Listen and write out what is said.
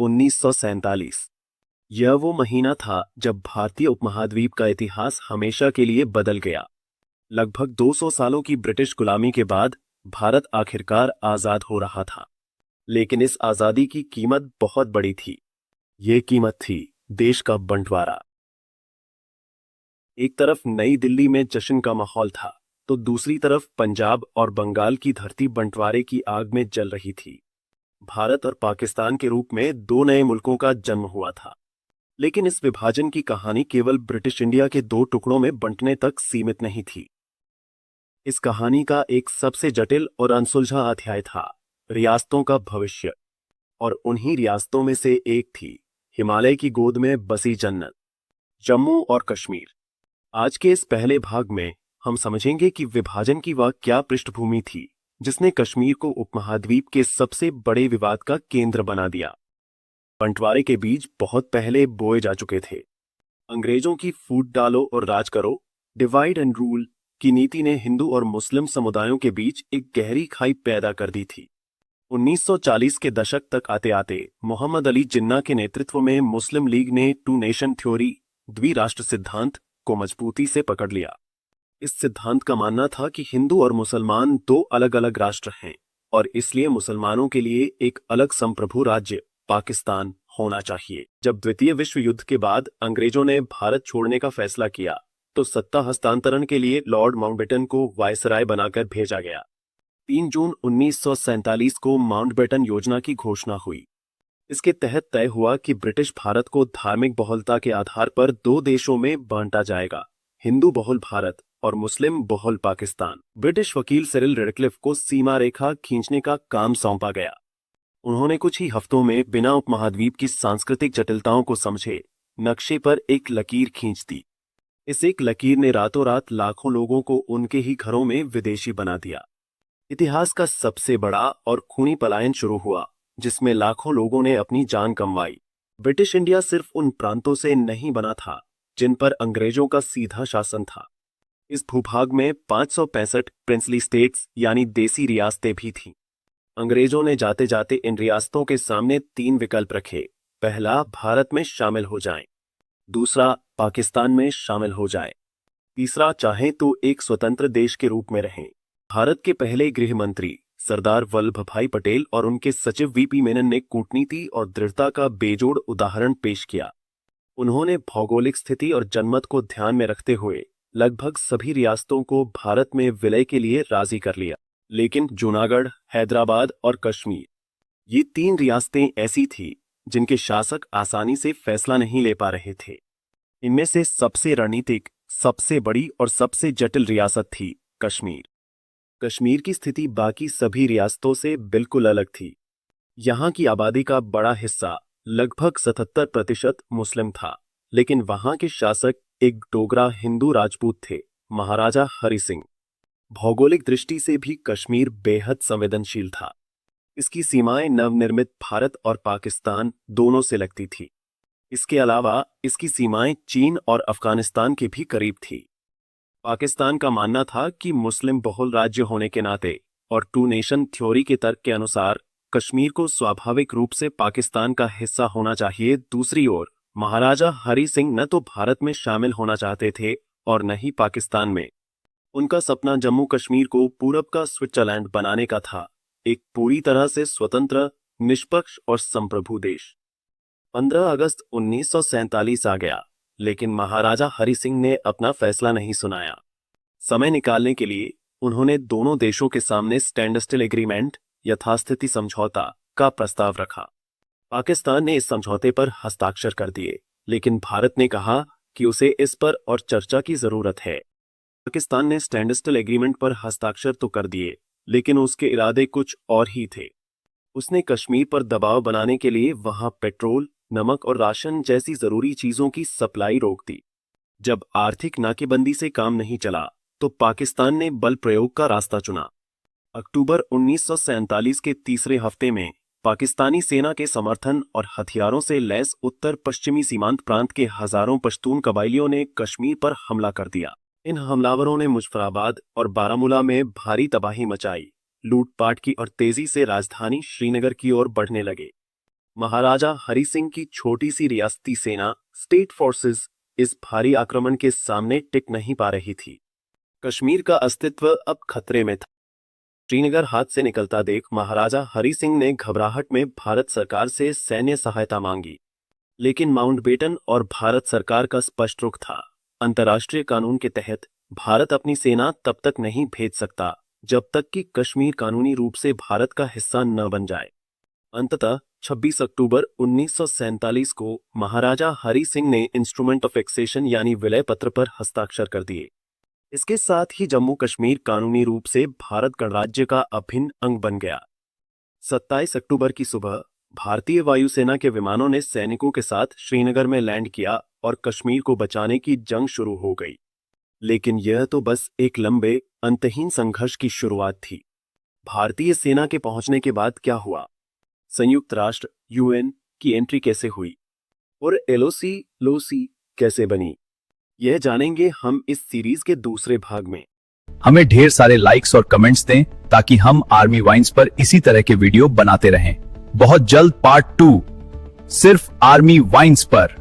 1947। यह वो महीना था जब भारतीय उपमहाद्वीप का इतिहास हमेशा के लिए बदल गया। लगभग 200 सालों की ब्रिटिश गुलामी के बाद भारत आखिरकार आजाद हो रहा था। लेकिन इस आजादी की कीमत बहुत बड़ी थी। ये कीमत थी देश का बंटवारा। एक तरफ नई दिल्ली में जश्न का माहौल था, तो दूसरी तरफ पंजाब और बंगाल की धरती बंटवारे की आग में जल रही थी। भारत और पाकिस्तान के रूप में दो नए मुल्कों का जन्म हुआ था। लेकिन इस विभाजन की कहानी केवल ब्रिटिश इंडिया के दो टुकड़ों में बंटने तक सीमित नहीं थी। इस कहानी का एक सबसे जटिल और अनसुलझा अध्याय था रियासतों का भविष्य। और उन्हीं रियासतों में से एक थी हिमालय की गोद में बसी जन्नत, जम्मू और कश्मीर। आज के इस पहले भाग में हम समझेंगे कि विभाजन की वह क्या पृष्ठभूमि थी जिसने कश्मीर को उपमहाद्वीप के सबसे बड़े विवाद का केंद्र बना दिया। बंटवारे के बीज बहुत पहले बोए जा चुके थे। अंग्रेजों की फूट डालो और राज करो, डिवाइड एंड रूल की नीति ने हिंदू और मुस्लिम समुदायों के बीच एक गहरी खाई पैदा कर दी थी। 1940 के दशक तक आते आते मोहम्मद अली जिन्ना के नेतृत्व में मुस्लिम लीग ने टू नेशन थ्योरी, द्विराष्ट्र सिद्धांत को मजबूती से पकड़ लिया। इस सिद्धांत का मानना था कि हिंदू और मुसलमान दो अलग अलग राष्ट्र हैं और इसलिए मुसलमानों के लिए एक अलग संप्रभु राज्य पाकिस्तान होना चाहिए। जब द्वितीय विश्व युद्ध के बाद अंग्रेजों ने भारत छोड़ने का फैसला किया तो सत्ता हस्तांतरण के लिए लॉर्ड माउंटबेटन को वायसराय बनाकर भेजा गया। 3 जून 1947 को माउंटबेटन योजना की घोषणा हुई। इसके तहत तय हुआ कि ब्रिटिश भारत को धार्मिक बहुलता के आधार पर दो देशों में बांटा जाएगा, हिंदू बहुल भारत और मुस्लिम बहुल पाकिस्तान। ब्रिटिश वकील सिरिल रेडक्लिफ को सीमा रेखा खींचने का काम सौंपा गया। उन्होंने कुछ ही हफ्तों में बिना उपमहाद्वीप की सांस्कृतिक जटिलताओं को समझे नक्शे पर एक लकीर खींच दी। इस एक लकीर ने रातों रात लाखों लोगों को उनके ही घरों में विदेशी बना दिया। इतिहास का सबसे बड़ा और खूनी पलायन शुरू हुआ जिसमें लाखों लोगों ने अपनी जान गंवाई। ब्रिटिश इंडिया सिर्फ उन प्रांतों से नहीं बना था जिन पर अंग्रेजों का सीधा शासन था। इस भूभाग में 565 प्रिंसली स्टेट्स यानी देसी रियासतें भी थीं। अंग्रेजों ने जाते जाते इन रियासतों के सामने 3 विकल्प रखे। पहला, भारत में शामिल हो जाएं। दूसरा, पाकिस्तान में शामिल हो जाएं। तीसरा, चाहें तो एक स्वतंत्र देश के रूप में रहें। भारत के पहले गृह मंत्री सरदार वल्लभ भाई पटेल और उनके सचिव वीपी मेनन ने कूटनीति और दृढ़ता का बेजोड़ उदाहरण पेश किया। उन्होंने भौगोलिक स्थिति और जनमत को ध्यान में रखते हुए लगभग सभी रियासतों को भारत में विलय के लिए राजी कर लिया। लेकिन जूनागढ़, हैदराबाद और कश्मीर, ये 3 रियासतें ऐसी थी जिनके शासक आसानी से फैसला नहीं ले पा रहे थे। इनमें से सबसे रणनीतिक, सबसे बड़ी और सबसे जटिल रियासत थी कश्मीर। कश्मीर की स्थिति बाकी सभी रियासतों से बिल्कुल अलग थी। यहाँ की आबादी का बड़ा हिस्सा, लगभग 77% मुस्लिम था, लेकिन वहाँ के शासक एक डोगरा हिंदू राजपूत थे, महाराजा हरि सिंह। भौगोलिक दृष्टि से भी कश्मीर बेहद संवेदनशील था। इसकी सीमाएं नवनिर्मित भारत और पाकिस्तान दोनों से लगती थी। इसके अलावा इसकी सीमाएं चीन और अफगानिस्तान के भी करीब थी। पाकिस्तान का मानना था कि मुस्लिम बहुल राज्य होने के नाते और टू नेशन थ्योरी के तर्क के अनुसार कश्मीर को स्वाभाविक रूप से पाकिस्तान का हिस्सा होना चाहिए। दूसरी ओर महाराजा हरि सिंह न तो भारत में शामिल होना चाहते थे और न ही पाकिस्तान में। उनका सपना जम्मू कश्मीर को पूरब का स्विट्जरलैंड बनाने का था, एक पूरी तरह से स्वतंत्र, निष्पक्ष और संप्रभु देश। 15 अगस्त 1947 आ गया, लेकिन महाराजा हरि सिंह ने अपना फैसला नहीं सुनाया। समय निकालने के लिए उन्होंने दोनों देशों के सामने स्टैंड स्टिल एग्रीमेंट, यथास्थिति समझौता का प्रस्ताव रखा। पाकिस्तान ने इस समझौते पर हस्ताक्षर कर दिए, लेकिन भारत ने कहा कि उसे इस पर और चर्चा की जरूरत है। पाकिस्तान ने स्टैंड स्टिल एग्रीमेंट पर हस्ताक्षर तो कर दिए, लेकिन उसके इरादे कुछ और ही थे। उसने कश्मीर पर दबाव बनाने के लिए वहां पेट्रोल, नमक और राशन जैसी जरूरी चीजों की सप्लाई रोक दी। जब आर्थिक नाकेबंदी से काम नहीं चला तो पाकिस्तान ने बल प्रयोग का रास्ता चुना। अक्टूबर 1947 के तीसरे हफ्ते में पाकिस्तानी सेना के समर्थन और हथियारों से लैस उत्तर पश्चिमी सीमांत प्रांत के हजारों पश्तून कबाइलियों ने कश्मीर पर हमला कर दिया। इन हमलावरों ने मुजफ्फराबाद और बारामूला में भारी तबाही मचाई, लूटपाट की और तेजी से राजधानी श्रीनगर की ओर बढ़ने लगे। महाराजा हरि सिंह की छोटी सी रियासती सेना स्टेट फोर्सेस इस भारी आक्रमण के सामने टिक नहीं पा रही थी। कश्मीर का अस्तित्व अब खतरे में था। श्रीनगर हाथ से निकलता देख महाराजा हरि सिंह ने घबराहट में भारत सरकार से सैन्य सहायता मांगी, लेकिन माउंटबेटन और भारत सरकार का स्पष्ट रुख था। अंतर्राष्ट्रीय कानून के तहत भारत अपनी सेना तब तक नहीं भेज सकता जब तक कि कश्मीर कानूनी रूप से भारत का हिस्सा न बन जाए। अंततः 26 अक्टूबर 1947 को महाराजा हरि सिंह ने इंस्ट्रूमेंट ऑफ एक्सेशन यानी विलय पत्र पर हस्ताक्षर कर दिए। इसके साथ ही जम्मू कश्मीर कानूनी रूप से भारत गणराज्य का अभिन्न अंग बन गया। 27 अक्टूबर की सुबह भारतीय वायुसेना के विमानों ने सैनिकों के साथ श्रीनगर में लैंड किया और कश्मीर को बचाने की जंग शुरू हो गई। लेकिन यह तो बस एक लंबे अंतहीन संघर्ष की शुरुआत थी। भारतीय सेना के पहुंचने के बाद क्या हुआ, संयुक्त राष्ट्र यूएन की एंट्री कैसे हुई और लोसी कैसे बनी, यह जानेंगे हम इस सीरीज के दूसरे भाग में। हमें ढेर सारे लाइक्स और कमेंट्स दें ताकि हम आर्मी वाइन्स पर इसी तरह के वीडियो बनाते रहें। बहुत जल्द पार्ट 2 सिर्फ आर्मी वाइन्स पर।